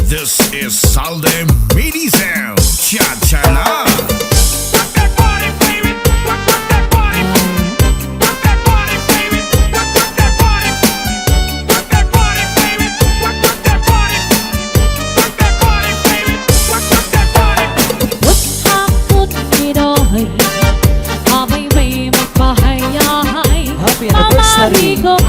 This is Salde Midi Sound. Cha-cha na. Happy anniversary.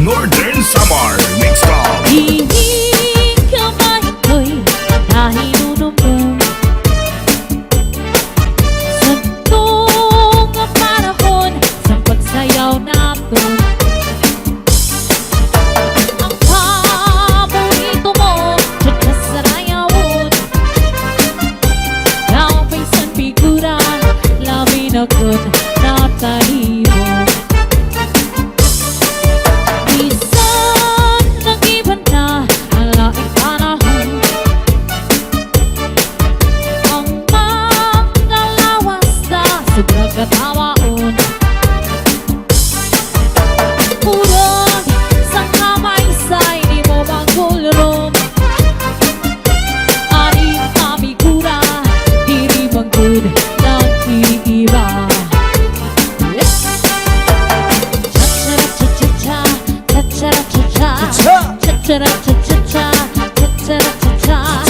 Northern Samar Mixed Up. Sa tuong panahon pinagod na tayo. Minsan nag-iba na ang laing panahon, ang mga lawas na sobrang katawaon. Purong sa kamay sa'y di mo manggulong, aning amigura diri manggod ng iiba. Cha-cha-cha-cha-cha, cha-cha-cha-cha-cha, cha-cha-cha-cha-cha,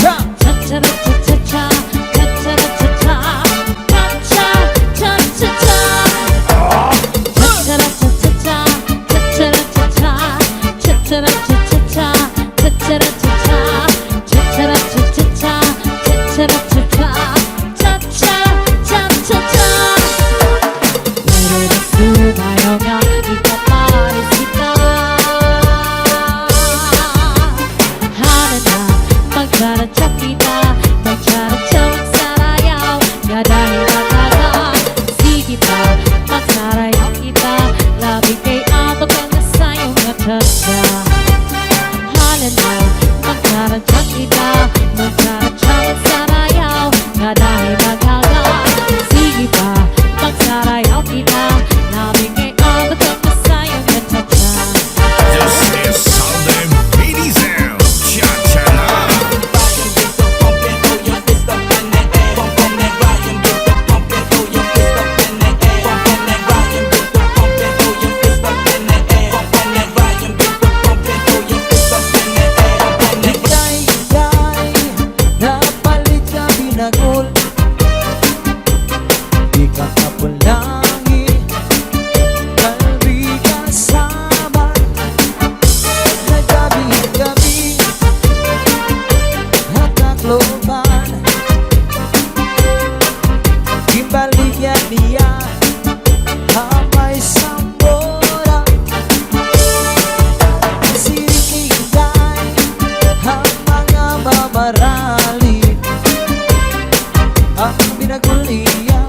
cha-cha-cha-cha-cha, cha-cha-cha-cha, This is Sunday Mini Sound. Cha-cha-la. Napalit ka binagol, di ka kapulangi, kalbi kasama, nagabi-gabi, hatakloban, gibaligyan niya, hamay sambora, siringigay, ang mga mamarali, ang binagol niya,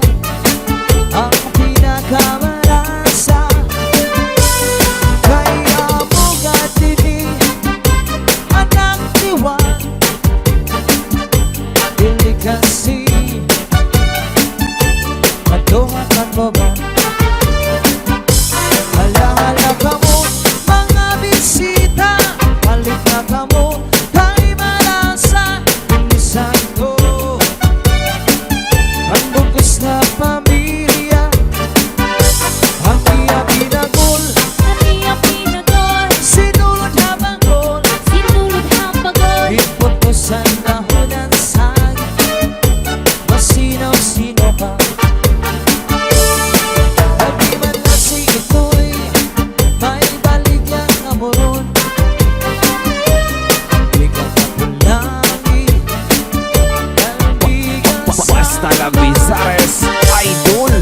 ang pinakamarasa. Kaya mo gatini, anak niwan, dili kasi matungan mo ba? Hala-hala ka mo, mga bisita, balik na ka mo, kay malasa, inisan ko. Ang bugos na pamilya, ang iya pinagol, sinulod habang gol, ipot ko sa dahon ng saging, masinaw-sino pa. Di man lasing ito'y may balik yang amoron, di ka kapulangi, kalbi Basta kasama. lang Mizares Idol.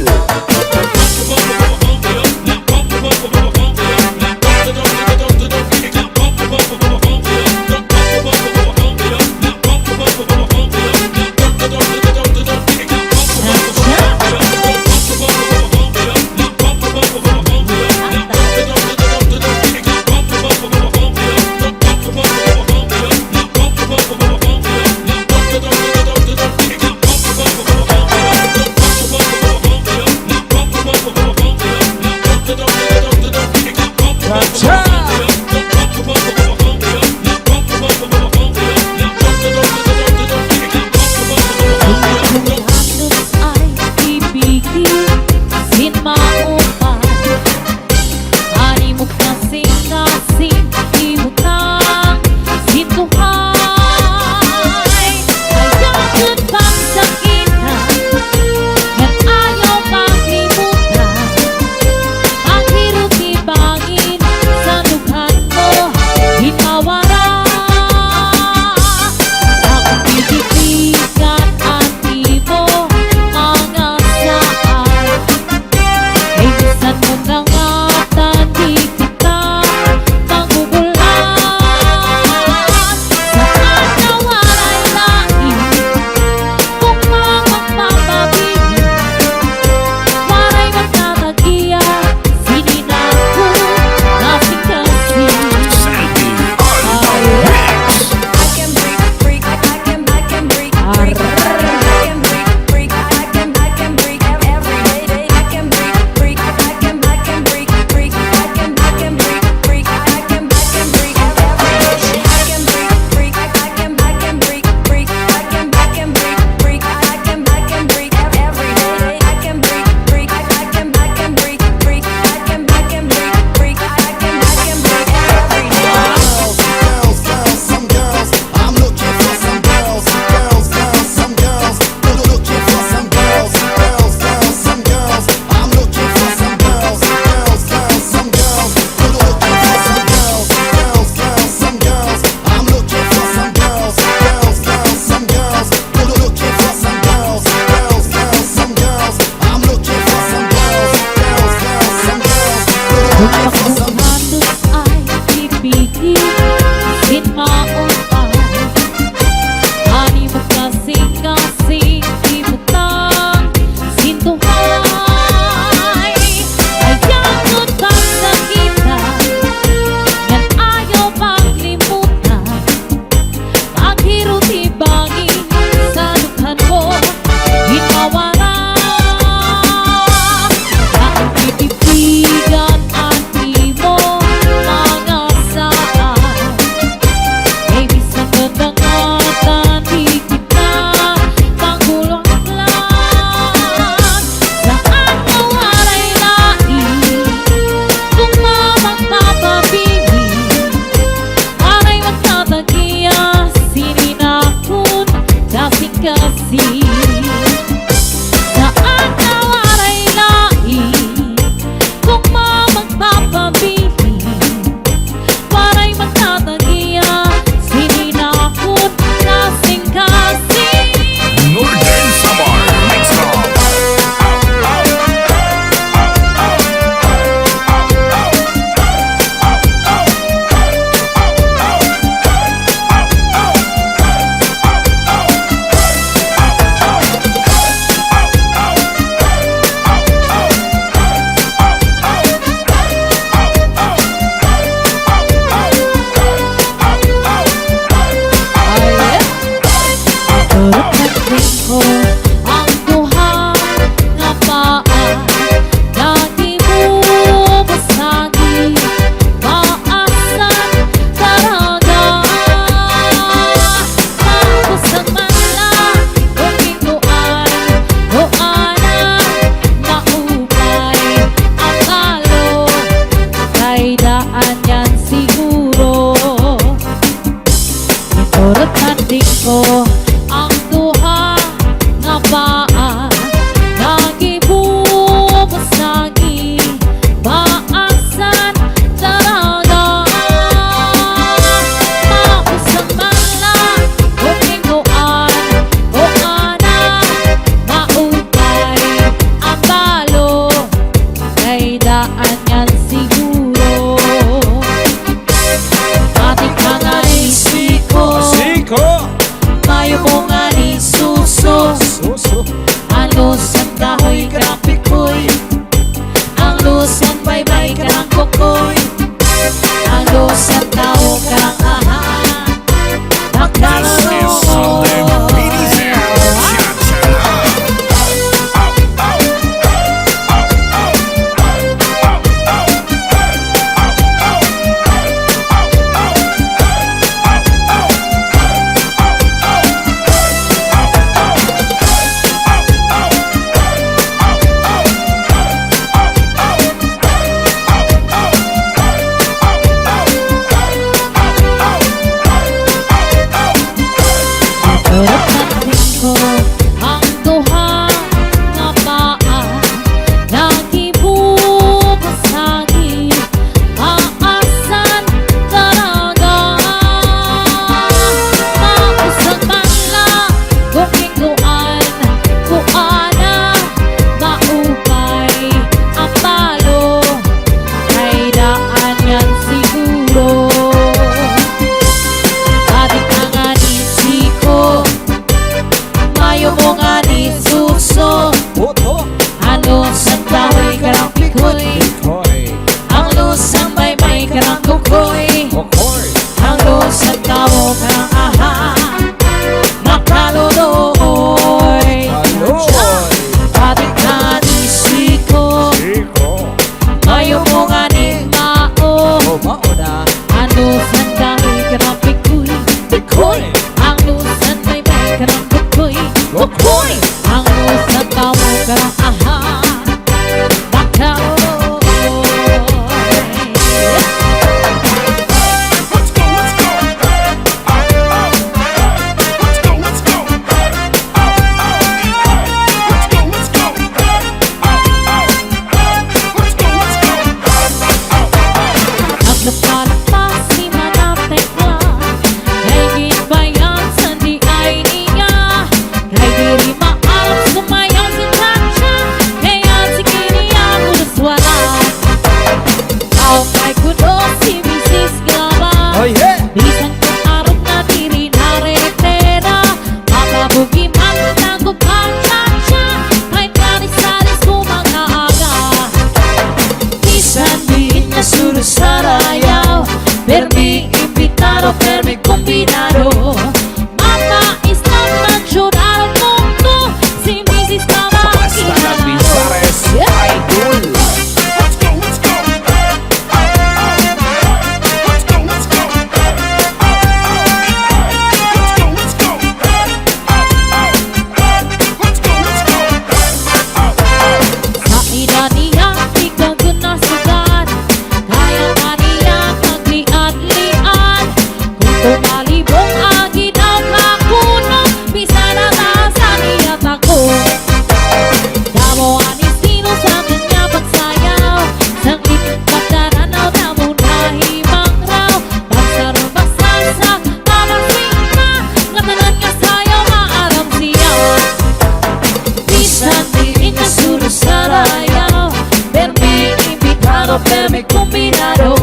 americano per me combinado.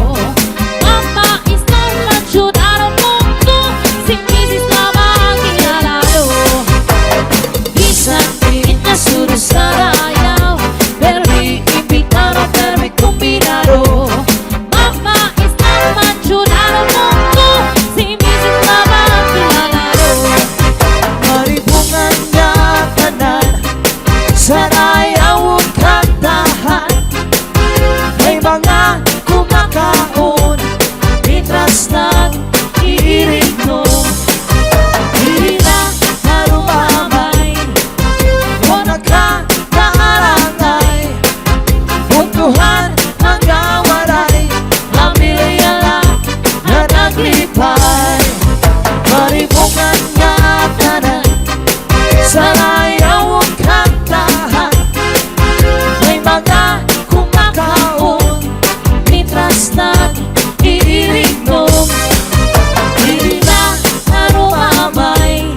Mamma está macho al mundo, sin misis lavagi al lado. Isang pilit na surusarayaw, per me invitado per me combinado. Mamma está macho al mundo, sin misis lavagi al lado. Maribungan nga tanan, sarayaw ang kantahan. May mga kumakaon, mitras nag-iirig no. Hindi na narumamay, o nagkakaarangay. Buntuhan ang gawaray, pamilya lang na naglipay. Maribungan nga tanan, sarayaw ang kantahan. May mga kumakaon, mitras nag-iirig no. Hindi na narumamay,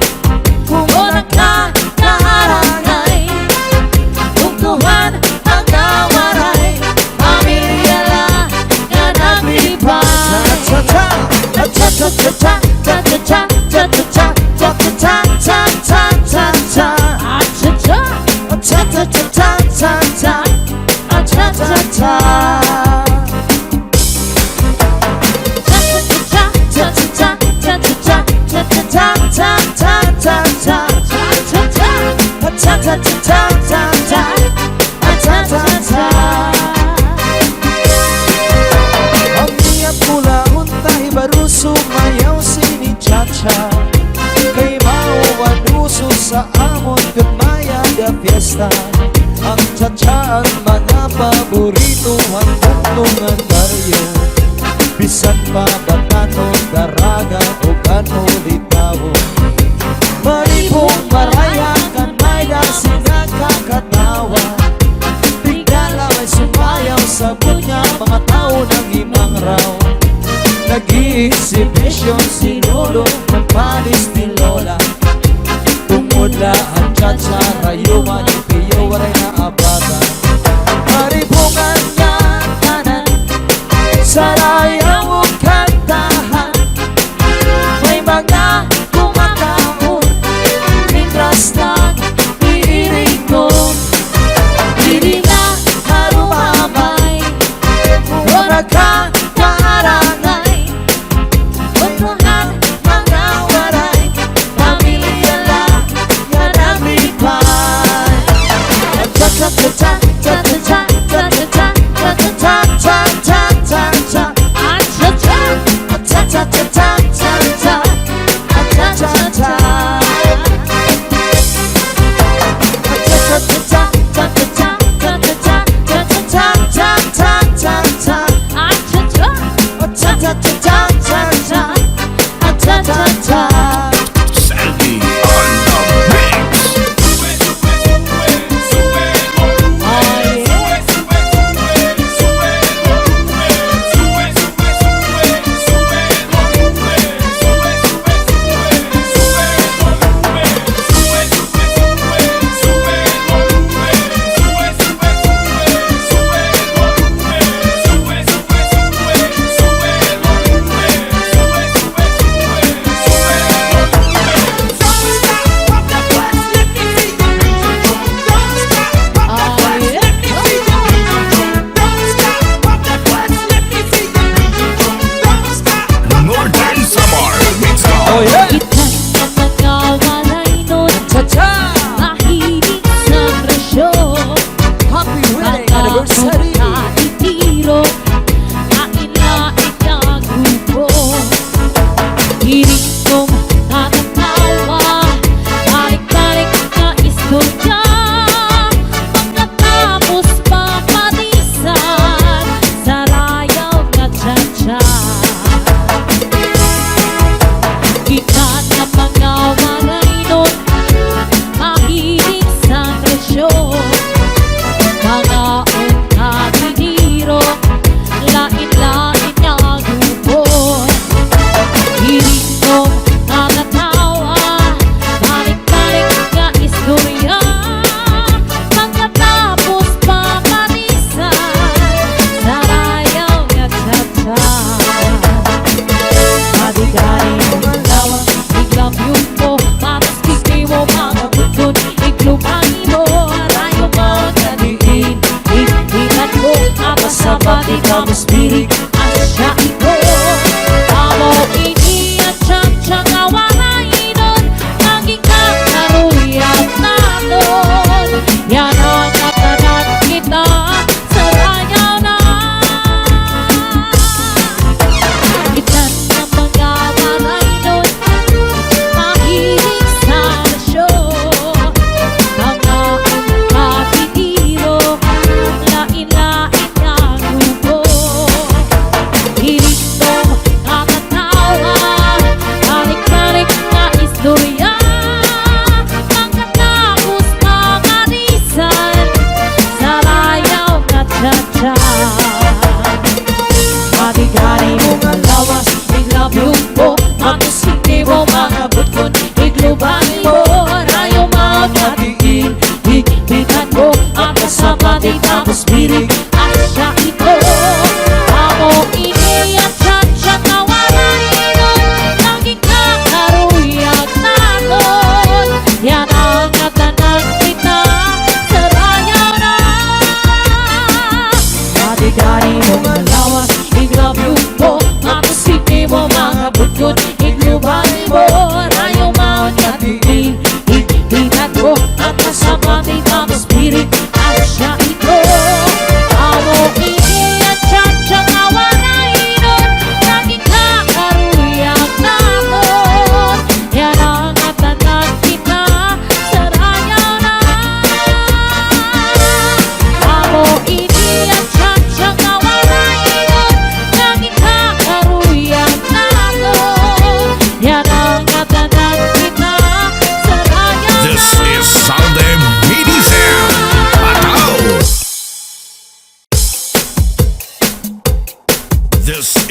kung nagkakaarangay. Tungtuhan ang gawaray, pamilya lang na naglipay. Cha-cha-cha, cha-cha-cha, cha-cha-cha, cha-cha-cha, cha-cha-cha, cha-cha. Acha-cha, Cha-cha-cha, cha-cha, cha-cha-cha. cha-cha-cha, cha-cha-cha, cha-cha-cha, cha-cha-cha, cha-cha-cha, cha-cha-cha. Ang niya pula untay baru sumayaw sini Chacha. Kay mauwan uso sa amon kumaya da fiesta. Ang Chacha ang mga paborito ang tuntungan baryo. Bisan pa batano, daraga o kano litawo. Maribong marayakan may dasin nakakatawa. Bigala may sumayaw sa bunya, mga tao ng imang raw. Nag-i-exhibition si Lolo ng panis ni Lola. Tumula ang Chacha, rayuman yung piyo, waray na abata. Maribungan nga tanan, sarayaw ang kantahan. May mga kumakaon, mitras nag-iirig no. Hindi na narumamay, o nagkakaarangay. Buntuhan ang gawaray, pamilya lang na naglipay. Cha-cha-cha, cha-cha-cha, cha-cha-cha, cha-cha-cha, cha-cha-cha, cha-cha. acha-cha, Cha-cha-cha, cha-cha, cha-cha-cha. Cha-cha-cha, cha-cha-cha, cha-cha-cha, cha-cha-cha, cha-cha-cha, cha-cha. acha-cha. Cha-cha-cha, cha-cha, cha-cha-cha. Sandy on the mix.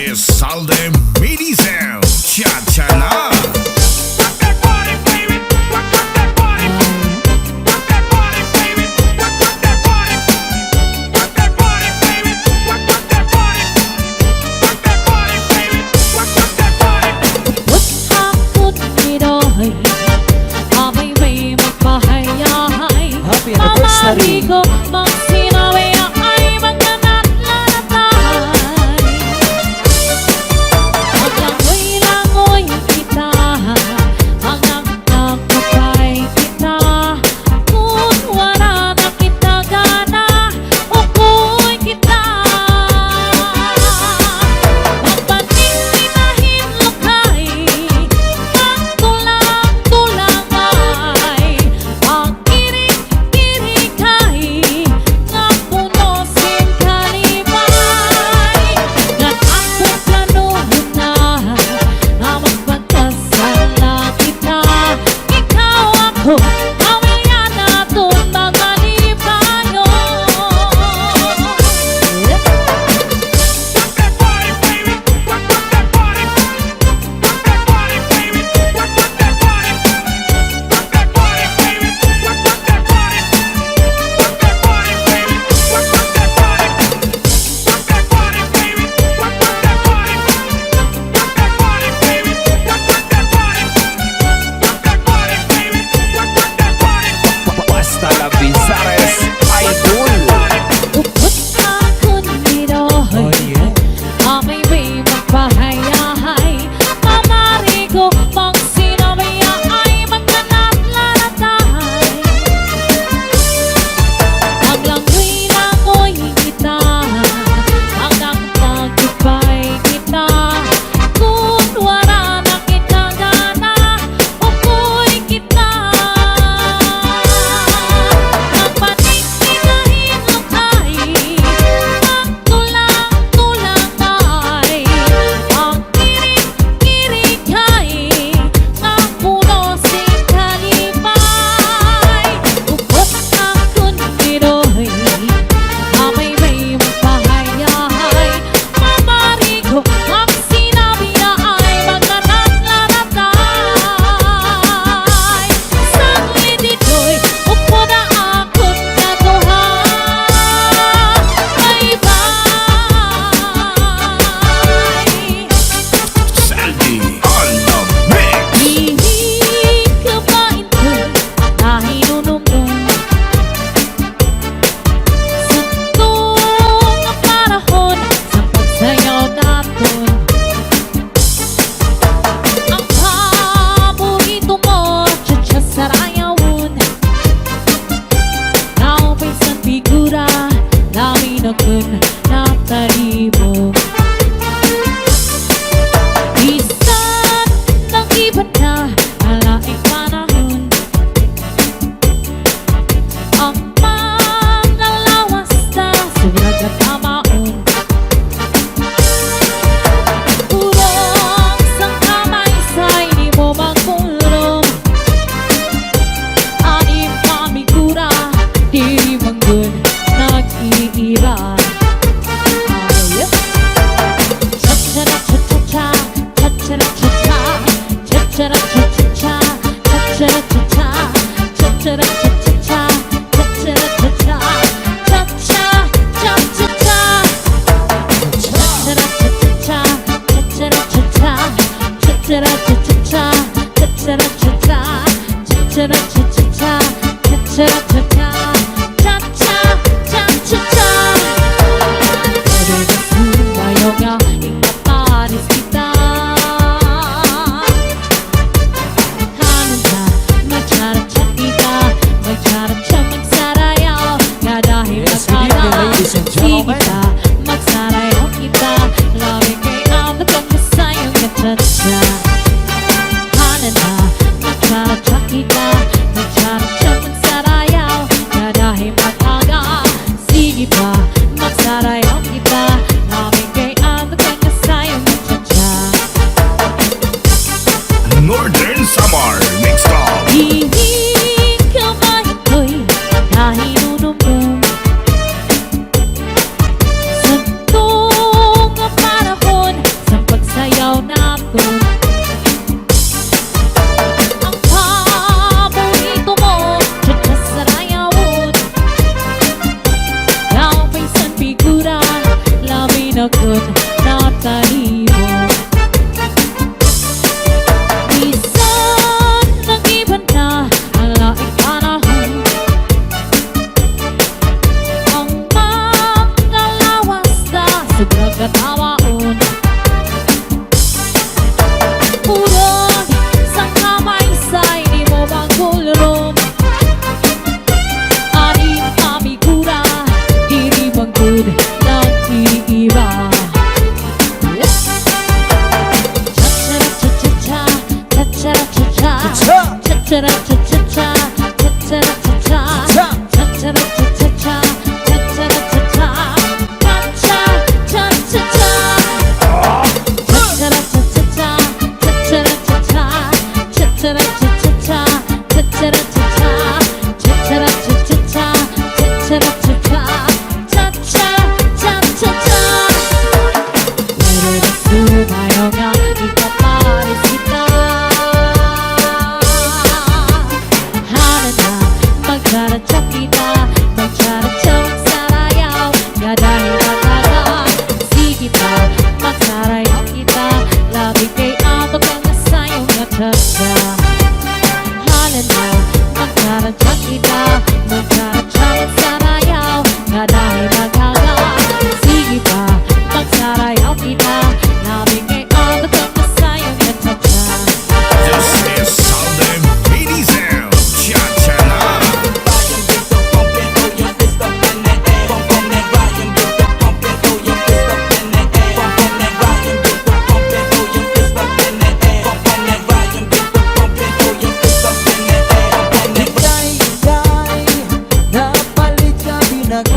is Salde MIDI Sound. Cha-cha na. Put hakot nidoy Amay may magpahayahay Happy anniversary. Mamarigo magsinawi ay magkanat-lanatay Maglangoy-langoy kita Magnagkakapay kita Kung wala na kita gana Ukoy kita Magpatinginahin lakay Pagtulang-tulang ay Pagkirik-kirikay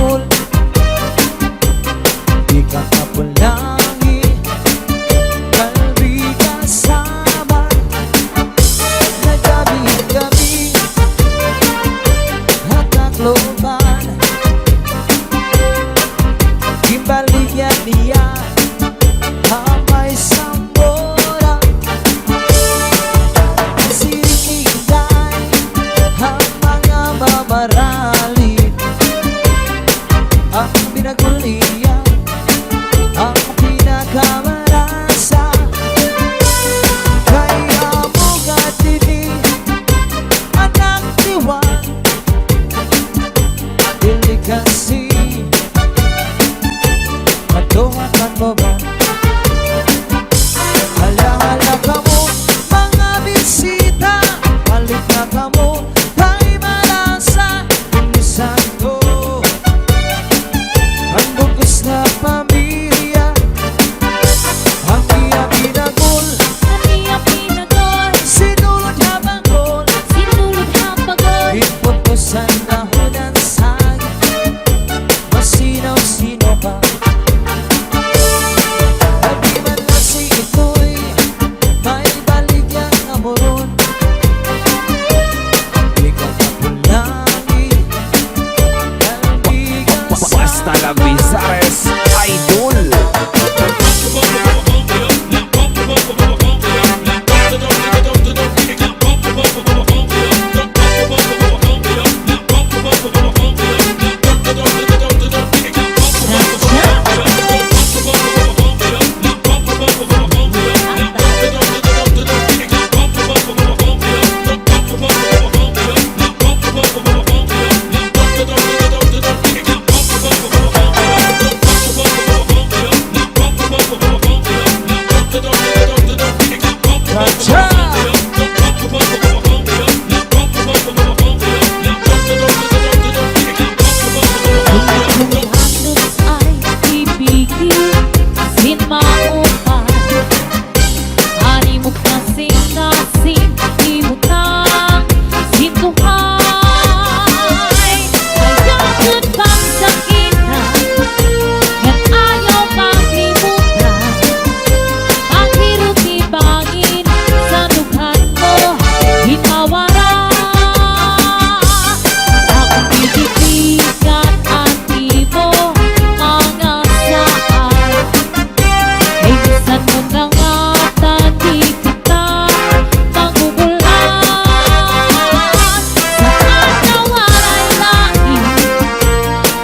pinagul di ka kapulangi, kalbi kasama na gabi-gabi at takloban. Kimbaligyan niya may sambora, sinihinday ang mga mamarali. Ang pinagul niya ang pinakamarasa, kaya mo gatini anak diwan, dili kasi matungan mo ba? Hala-hala ka mo mga bisita, balik na ka mo kay malasa. Pinisan ko ang bugos na pamilya, ang iya pinagul, sinulod habangol, iputusan na hunan saging, masinaw-sino pa. Di man lang si ito'y may baligyan amoron, di ka kapulangi, kalbi Basta la kasama. Vizares Idol. Halos ay ibigin sin maupay, ani mo kasing-kasing imutang sintuhay. Kaya pang sakitan, yan ayaw maglimutan, paghirap-ibangin sa dughan mo, hinawara. Akong titipigan ang ibo mga saan, ay bisan mo na nga tadi kita magugulan. Saan nawaray langit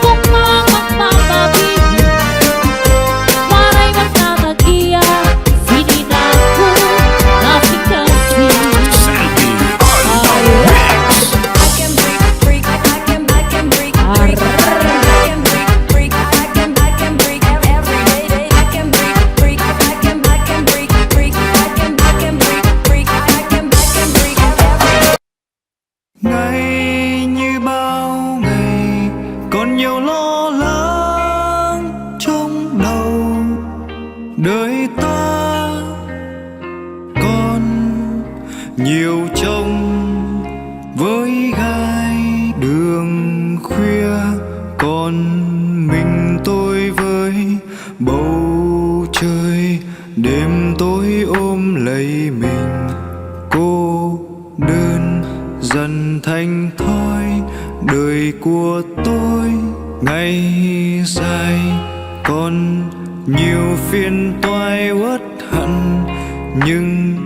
kung mamagpapabilin, waray magtatagiya sininako nasing kasi. Selby on the mix. Ngày như bao ngày còn nhiều lo lắng trong đầu đời ta, còn nhiều chông với gai đường khuya, còn mình tôi với bầu trời đêm tối ôm lấy mình. Cô đơn dần thành thói đời của tôi, ngày dài còn nhiều phiền toái uất hận, nhưng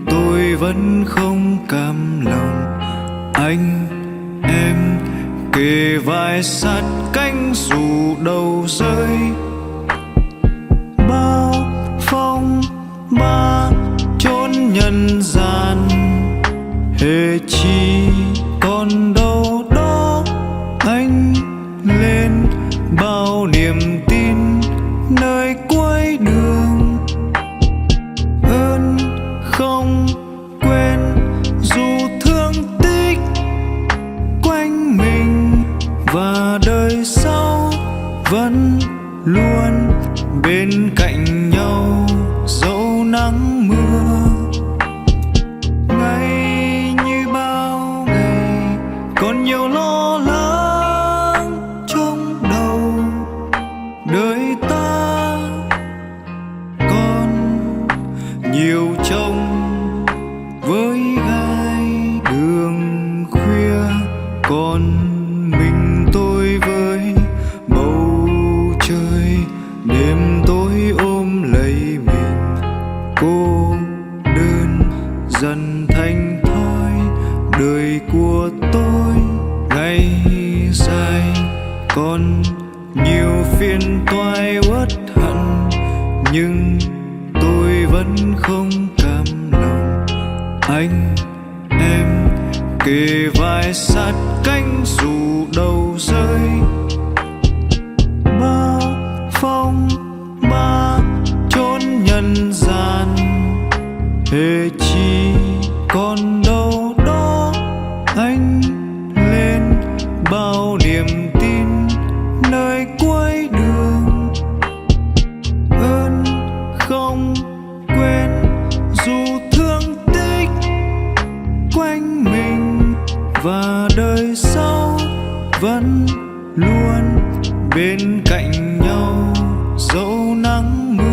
tôi vẫn không cam lòng. Anh em kề vai sát cánh dù đầu rơi, bao phong ba chốn nhân gian, hễ chi còn đâu đó anh lên bao niềm tin nơi cuối đường. Ơn không quên dù thương tích quanh mình, và đời sau vẫn luôn bên cạnh nhau dẫu nắng mưa. Ngày như bao ngày còn nhiều lo lắng trong đầu nhiều phiền toái uất hận, nhưng tôi vẫn không cam lòng. Anh em kề vai sát cánh dù đầu rơi, ba phong ba chốn nhân gian, hễ chi còn đâu đó anh lên bao niềm tin nơi cuối đường. Ơn không quên dù thương tích quanh mình, và đời sau vẫn luôn bên cạnh nhau dẫu nắng mưa.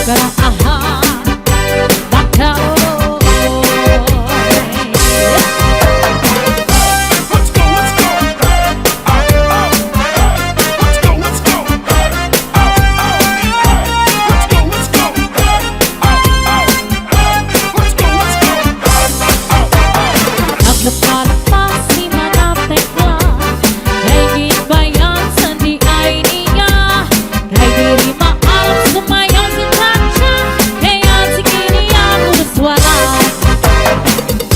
Garahan Bakaroy Let's go, let's go. Let's go, let's go. Let's go, let's go. Let's go, let's go. Naglapas si Manang Tekla Kay bayan sandi ay niya Kay diri maalam sumayaw si Chacha Kaya sige niya kuruswala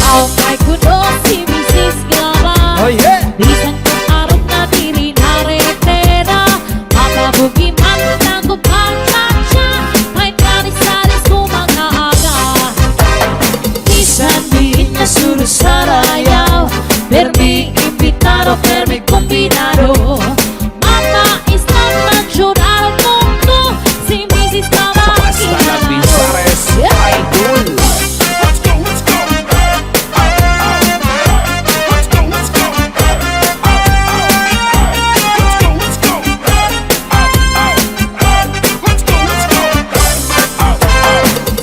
Aw kay kuno si Mrs. Glava Oh yeah! Bisan kong araw na diri na retera Mapabugi man na kupang Chacha Kay kanis-kanis kumangaaga Bisan di niya surusarayaw Permi invitado, permi combinado Mama is not natural mundo Si Mrs. Tama Basta lang Misares Idol. Let's go, let's go. Let's go, let's go. Let's go, let's go. Let's go, let's go.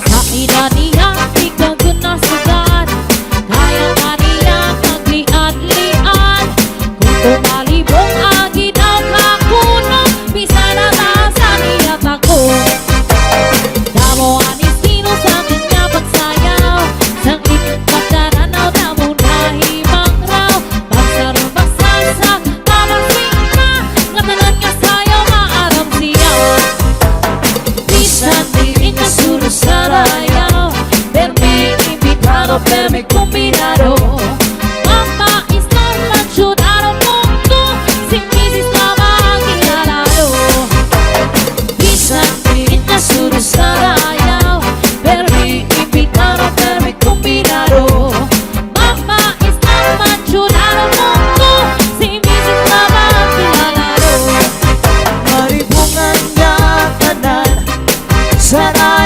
Sa edad niya, ikaw dun na sugat Kaya ka niya magliad-liad Kung tumalibong agi daw kakuno Bisa na nasa niya tako Damo anis sino sa kanya pagsayaw Sang ipagdaranaw na mo nahimang raw Pagsarubasal sa pamagsing ka Ngatanan nga sayaw maaram siya Bisan di niya surusarayaw Permi invitado, permi combinado Mama is not natural mundo Si Mrs. Tama ang kinalalo Bisan di niya surusarayaw Permi invitado, permi combinado Mama is not natural mundo Si Mrs. Tama ang kinalalo Maribungan niya tanan Sana